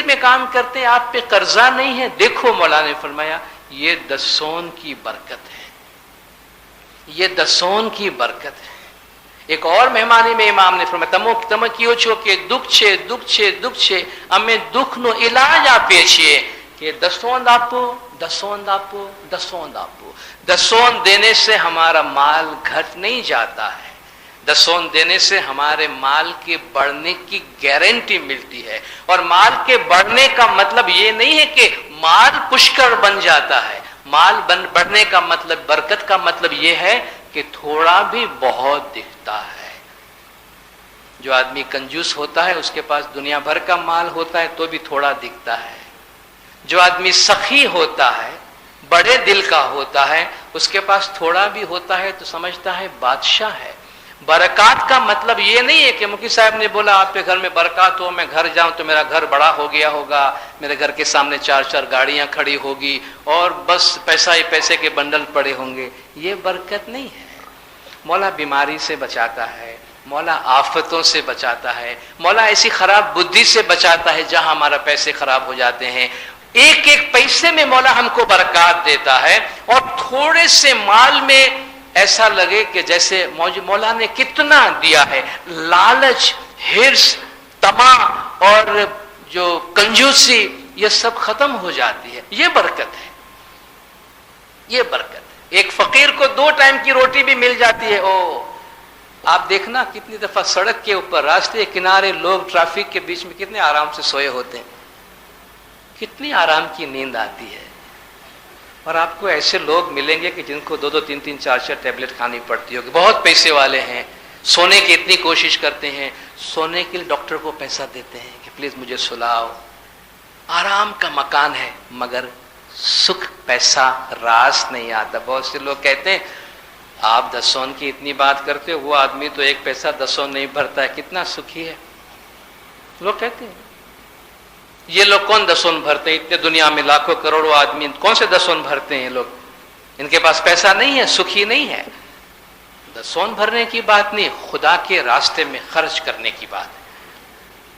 میں کام کرتے ہیں, آپ پہ قرضہ نہیں ہے. دیکھو مولا نے فرمایا یہ دسون کی برکت ہے, یہ دسون کی برکت ہے. ایک اور مہمانی میں امام نے فرمایا تم کیوں چھو کہ دکھ چھے ہمیں دکھ نو علاج آپے چھے کہ دسون داپو. دسون دینے سے ہمارا مال گھٹ نہیں جاتا ہے, دسون دینے سے ہمارے مال کے بڑھنے کی گارنٹی ملتی ہے. اور مال کے بڑھنے کا مطلب یہ نہیں ہے کہ مال پشکر بن جاتا ہے, مال بڑھنے کا مطلب, برکت کا مطلب یہ ہے کہ تھوڑا بھی بہت دکھتا ہے. جو آدمی کنجوس ہوتا ہے اس کے پاس دنیا بھر کا مال ہوتا ہے تو بھی تھوڑا دکھتا ہے. جو آدمی سخی ہوتا ہے, بڑے دل کا ہوتا ہے, اس کے پاس تھوڑا بھی ہوتا ہے تو سمجھتا ہے بادشاہ ہے. برکات کا مطلب یہ نہیں ہے کہ مفتی صاحب نے بولا آپ کے گھر میں برکات ہو, میں گھر جاؤں تو میرا گھر بڑا ہو گیا ہوگا, میرے گھر کے سامنے 4 گاڑیاں کھڑی ہوگی اور بس پیسہ ہی پیسے کے بنڈل پڑے ہوں گے. یہ برکت نہیں ہے. مولا بیماری سے بچاتا ہے, مولا آفتوں سے بچاتا ہے, مولا ایسی خراب بدھی سے بچاتا ہے جہاں ہمارا پیسے خراب ہو جاتے ہیں. ایک ایک پیسے میں مولا ہم کو برکات دیتا ہے, اور تھوڑے سے مال میں ایسا لگے کہ جیسے مولا نے کتنا دیا ہے. لالچ, ہرس, طمع اور جو کنجوسی یہ سب ختم ہو جاتی ہے. یہ برکت ہے, یہ برکت ہے. ایک فقیر کو 2 ٹائم کی روٹی بھی مل جاتی ہے. آپ دیکھنا کتنی دفعہ سڑک کے اوپر, راستے کنارے لوگ ٹریفک کے بیچ میں کتنے آرام سے سوئے ہوتے ہیں, کتنی آرام کی نیند آتی ہے. اور آپ کو ایسے لوگ ملیں گے کہ جن کو 2 3 4 ٹیبلٹ کھانی پڑتی ہوگی. بہت پیسے والے ہیں, سونے کی اتنی کوشش کرتے ہیں, سونے کے لیے ڈاکٹر کو پیسہ دیتے ہیں کہ پلیز مجھے سلاؤ. آرام کا مکان ہے مگر سکھ پیسہ راس نہیں آتا. بہت سے لوگ کہتے ہیں آپ دسون کی اتنی بات کرتے ہو, وہ آدمی تو 1 پیسہ دسون نہیں بھرتا ہے, کتنا سکھی ہے. لوگ کہتے ہیں یہ لوگ کون دسون بھرتے ہیں, اتنے دنیا میں لاکھوں کروڑوں آدمی کون سے دسون بھرتے ہیں لوگ, ان کے پاس پیسہ نہیں ہے, سکھی نہیں ہے. دسون بھرنے کی بات نہیں, خدا کے راستے میں خرچ کرنے کی بات ہے.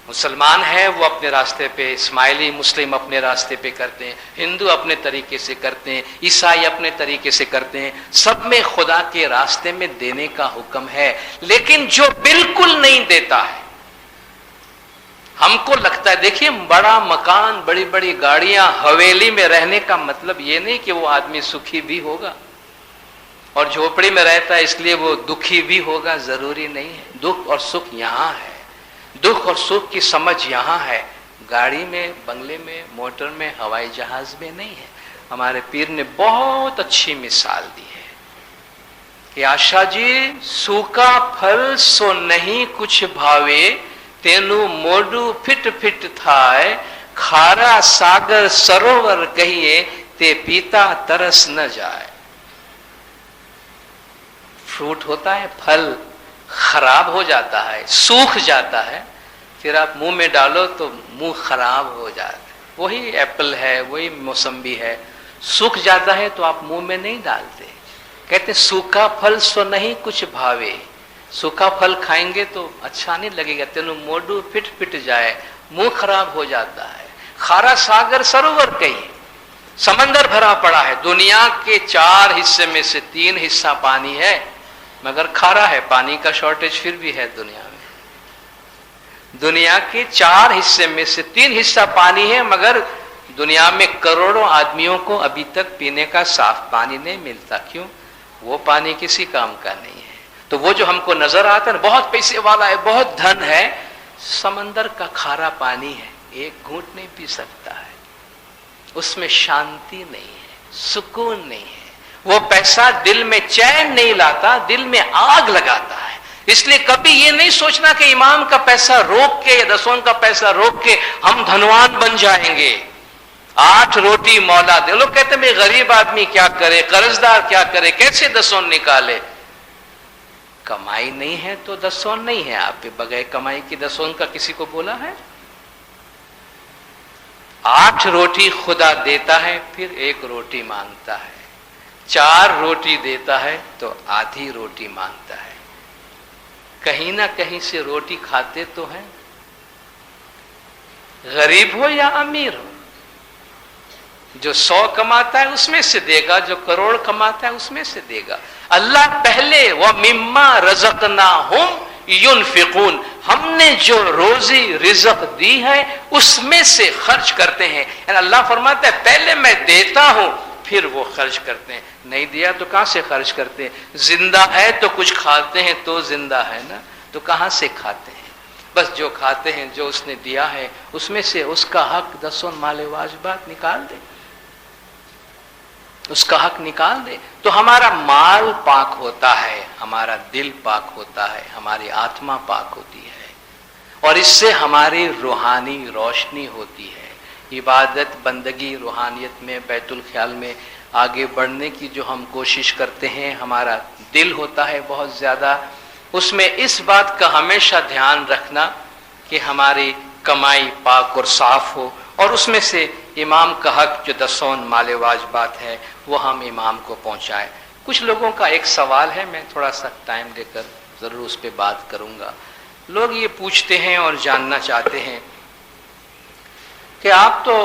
مسلمان ہے وہ اپنے راستے پہ, اسماعیلی مسلم اپنے راستے پہ کرتے ہیں, ہندو اپنے طریقے سے کرتے ہیں, عیسائی اپنے طریقے سے کرتے ہیں. سب میں خدا کے راستے میں دینے کا حکم ہے. لیکن جو بالکل نہیں دیتا ہے, ہم کو لگتا ہے دیکھیے بڑا مکان, بڑی بڑی گاڑیاں, حویلی میں رہنے کا مطلب یہ نہیں کہ وہ آدمی سکھی بھی ہوگا, اور جھوپڑی میں رہتا ہے اس لیے وہ دکھی بھی ہوگا, ضروری نہیں ہے. دکھ اور سکھ یہاں ہے, دکھ اور سکھ کی سمجھ یہاں ہے, گاڑی میں, بنگلے میں, موٹر میں, ہوائی جہاز میں نہیں ہے. ہمارے پیر نے بہت اچھی مثال دی ہے کہ آشا جی سوکھا پھل سو نہیں کچھ بھاوے, تینو موڈو پھٹ پھٹ تھائے, کھارا ساگر سروور کہیے تے پیتا ترس نہ جائے. فروٹ ہوتا ہے, پھل خراب ہو جاتا ہے, سوکھ جاتا ہے, پھر آپ منہ میں ڈالو تو منہ خراب ہو جاتا ہے. وہی ایپل ہے, وہی موسمبی ہے, سوکھ جاتا ہے تو آپ منہ میں نہیں ڈالتے. کہتے سوکھا پھل سو نہیں کچھ بھاوے, سوکھا پھل کھائیں گے تو اچھا نہیں لگے گا, تینوں موڈو پھٹ پھٹ جائے, منہ خراب ہو جاتا ہے. کھارا ساگر سروور کہیے, سمندر بھرا پڑا ہے, دنیا کے 4 حصے میں سے 3 حصہ پانی ہے مگر کھارا ہے. پانی کا شارٹیج پھر بھی ہے دنیا میں. دنیا کے 4 حصے میں سے 3 حصہ پانی ہے مگر دنیا میں کروڑوں آدمیوں کو ابھی تک پینے کا صاف پانی نہیں ملتا. کیوں؟ وہ پانی کسی کام کا نہیں ہے. تو وہ جو ہم کو نظر آتا ہے بہت پیسے والا ہے, بہت دھن ہے, سمندر کا کھارا پانی ہے, ایک گھونٹ نہیں پی سکتا ہے, اس میں شانتی نہیں ہے, سکون نہیں ہے. وہ پیسہ دل میں چین نہیں لاتا, دل میں آگ لگاتا ہے. اس لیے کبھی یہ نہیں سوچنا کہ امام کا پیسہ روک کے یا دسون کا پیسہ روک کے ہم دھنوان بن جائیں گے. 8 روٹی مولا دے. لوگ کہتے ہیں غریب آدمی کیا کرے, قرضدار کیا کرے, کیسے دسون نکالے. کمائی نہیں ہے تو دسون نہیں ہے آپ پہ. بغیر کمائی کی دسون کا کسی کو بولا ہے؟ 8 روٹی خدا دیتا ہے پھر 1 روٹی مانگتا ہے, 4 روٹی دیتا ہے تو آدھی روٹی مانگتا ہے. کہیں نہ کہیں سے روٹی کھاتے تو ہیں. गरीब हो या अमीर हो, जो 100 कमाता है उसमें से देगा, जो करोड़ कमाता है उसमें से देगा। अल्लाह पहले व मिम्मा रज़क़नाहुम युनफिकून, हमने जो रोजी रिज़्क़ दी है उसमें से खर्च करते हैं। यानी अल्लाह फरमाता है पहले मैं देता हूं फिर वो खर्च करते हैं। नहीं दिया तो कहां से खर्च करते हैं? जिंदा है तो कुछ खाते हैं तो जिंदा है ना, तो कहां से खाते हैं? बस जो खाते हैं, जो उसने दिया है उसमें से उसका हक 10 माले वाजिबात निकाल दे, उसका हक निकाल दे, तो हमारा माल पाक होता है, हमारा दिल पाक होता है, हमारी आत्मा पाक होती है और इससे हमारी रूहानी रोशनी होती है। इबादत, बंदगी, रूहानियत में, बैतुल ख्याल में आगे बढ़ने की जो हम कोशिश करते हैं, हमारा दिल होता है बहुत ज़्यादा, उसमें इस बात का हमेशा ध्यान रखना कि हमारी कमाई पाक और साफ हो और उसमें से इमाम का हक जो 10 माले वाजिबात है वो हम इमाम को पहुंचाएं। कुछ लोगों का एक सवाल है, मैं थोड़ा सा टाइम देकर ज़रूर उस पर बात करूंगा। लोग ये पूछते हैं और जानना चाहते हैं कि आप तो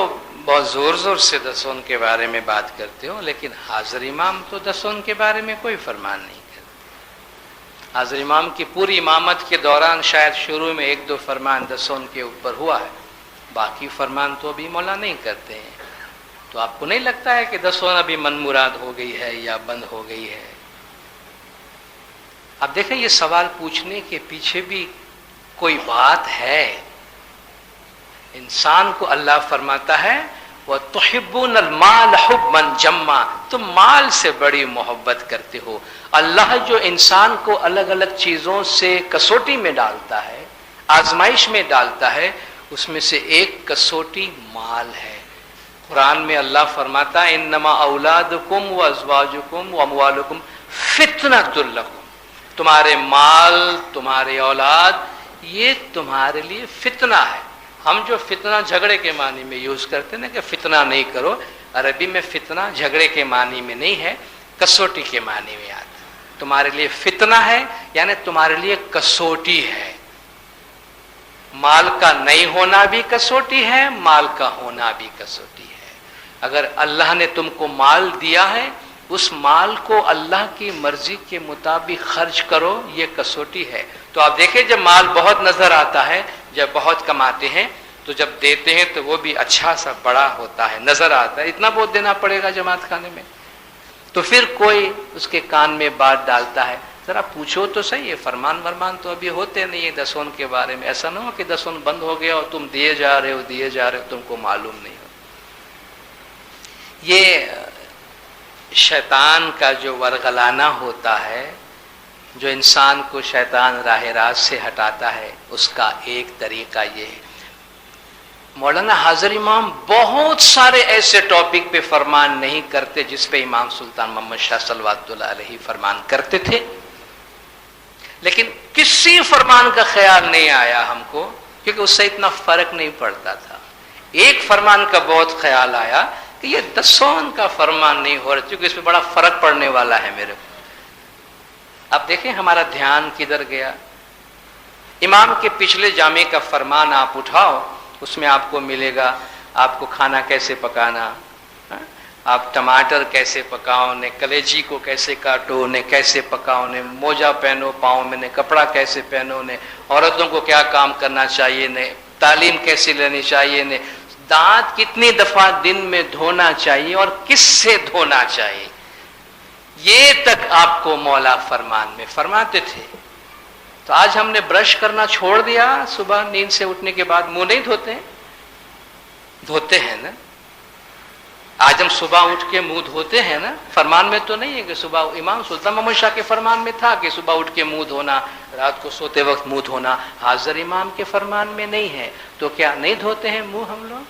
बहुत ज़ोर ज़ोर से 10 के बारे में बात करते हो, लेकिन हाजिर इमाम तो 10 के बारे में कोई फरमान नहीं करते। हाजिर इमाम की पूरी इमामत के दौरान शायद शुरू में 1-2 फरमान 10 के ऊपर हुआ है, बाकी फरमान तो अभी मौला नहीं करते हैं। तो आपको नहीं लगता है कि 10 अभी मनमुराद हो गई है या बंद हो गई है? अब देखें, ये सवाल पूछने के पीछे भी कोई बात है। इंसान को अल्लाह फरमाता है वह तुहिब्बुनल माल हुब्बन जम्मा, तुम माल से बड़ी मोहब्बत करते हो। अल्लाह जो इंसान को अलग अलग चीजों से कसौटी में डालता है, आजमाइश में डालता है, उसमें से एक कसौटी माल है। कुरान में अल्लाह फरमाता है इन्नमा औलादुकुम व अज़वाजुकुम व अमवालुकुम फितनतुल लकुम, तुम्हारे माल, तुम्हारे औलाद ये तुम्हारे लिए फितना है। हम जो फितना झगड़े के मानी में यूज करते हैं ना कि फितना नहीं करो, अरबी में फितना झगड़े के मानी में नहीं है, कसौटी के मानी में आता है। तुम्हारे लिए फितना है यानी तुम्हारे लिए कसौटी है। माल का नहीं होना भी कसौटी है, माल का होना भी कसौटी है। अगर अल्लाह ने तुमको माल दिया है, उस माल को अल्लाह की मर्जी के मुताबिक खर्च करो, ये कसौटी है। तो आप देखें, जब माल बहुत नजर आता है, जब बहुत कमाते हैं, तो जब देते हैं तो वो भी अच्छा सा बड़ा होता है, नजर आता है, इतना बहुत देना पड़ेगा जमात खाने में। तो फिर कोई उसके कान में बात डालता है, जरा पूछो तो सही, ये फरमान वरमान तो अभी होते नहीं है 10 के बारे में। ऐसा ना हो कि 10 बंद हो गया और तुम दिए जा रहे हो, तुमको मालूम नहीं हो। ये शैतान का जो वरगलाना होता है, जो इंसान को शैतान राह रास्त से हटाता है, उसका एक तरीका ये है। मौलाना हाजिर इमाम बहुत सारे ऐसे टॉपिक पे फरमान नहीं करते जिस पे इमाम सुल्तान मोहम्मद शाह सल्लल्लाहु अलैहि फरमान करते थे, लेकिन किसी फरमान का ख्याल नहीं आया हमको, क्योंकि उससे इतना फर्क नहीं पड़ता था। एक फरमान का बहुत ख्याल आया कि ये 10 का फरमान नहीं हो रहा, क्योंकि इसमें बड़ा फर्क पड़ने वाला है मेरे को। अब देखें हमारा ध्यान किधर गया। इमाम के पिछले जामे का फरमान आप उठाओ, उसमें आपको मिलेगा आपको खाना कैसे पकाना, आप टमाटर कैसे पकाओ, ने कलेजी को कैसे काटो, ने कैसे पकाओ, ने मोजा पहनो पाँव में, ने कपड़ा कैसे पहनो, ने औरतों को क्या काम करना चाहिए, ने तालीम कैसे लेनी चाहिए, ने दांत कितनी दफा दिन में धोना चाहिए और किससे धोना चाहिए, ये तक आपको मौला फरमान में फरमाते थे। तो आज हमने ब्रश करना छोड़ दिया, सुबह नींद से उठने के बाद मुंह नहीं धोते हैं? धोते हैं ना। आज हम सुबह उठ के मुंह धोते हैं ना। फरमान में तो नहीं है कि सुबह, इमाम सुल्तान मोहम्मद शाह के फरमान में था कि सुबह उठ के मुंह धोना, रात को सोते वक्त मुंह धोना। हाजिर इमाम के फरमान में नहीं है, तो क्या नहीं धोते हैं मुंह हम लोग?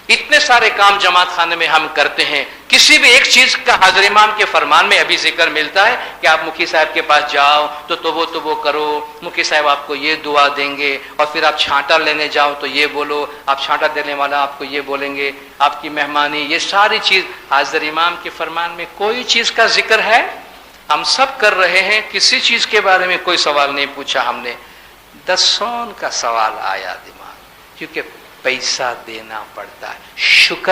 इतने सारे काम जमात खाने में हम करते हैं, किसी भी एक चीज का हाजिर इमाम के फरमान में अभी जिक्र मिलता है कि आप मुखी साहब के पास जाओ तो वो करो, मुखी साहब आपको ये दुआ देंगे, और फिर आप छांटा लेने जाओ तो ये बोलो, आप छांटा देने वाला आपको ये बोलेंगे, आपकी मेहमानी, ये सारी चीज हाजिर इमाम के फरमान में कोई चीज का जिक्र है? हम सब कर रहे हैं, किसी चीज के बारे में कोई सवाल नहीं पूछा हमने। 10 का सवाल आया दिमाग, क्योंकि पैसा देना पड़ता है। शुक्र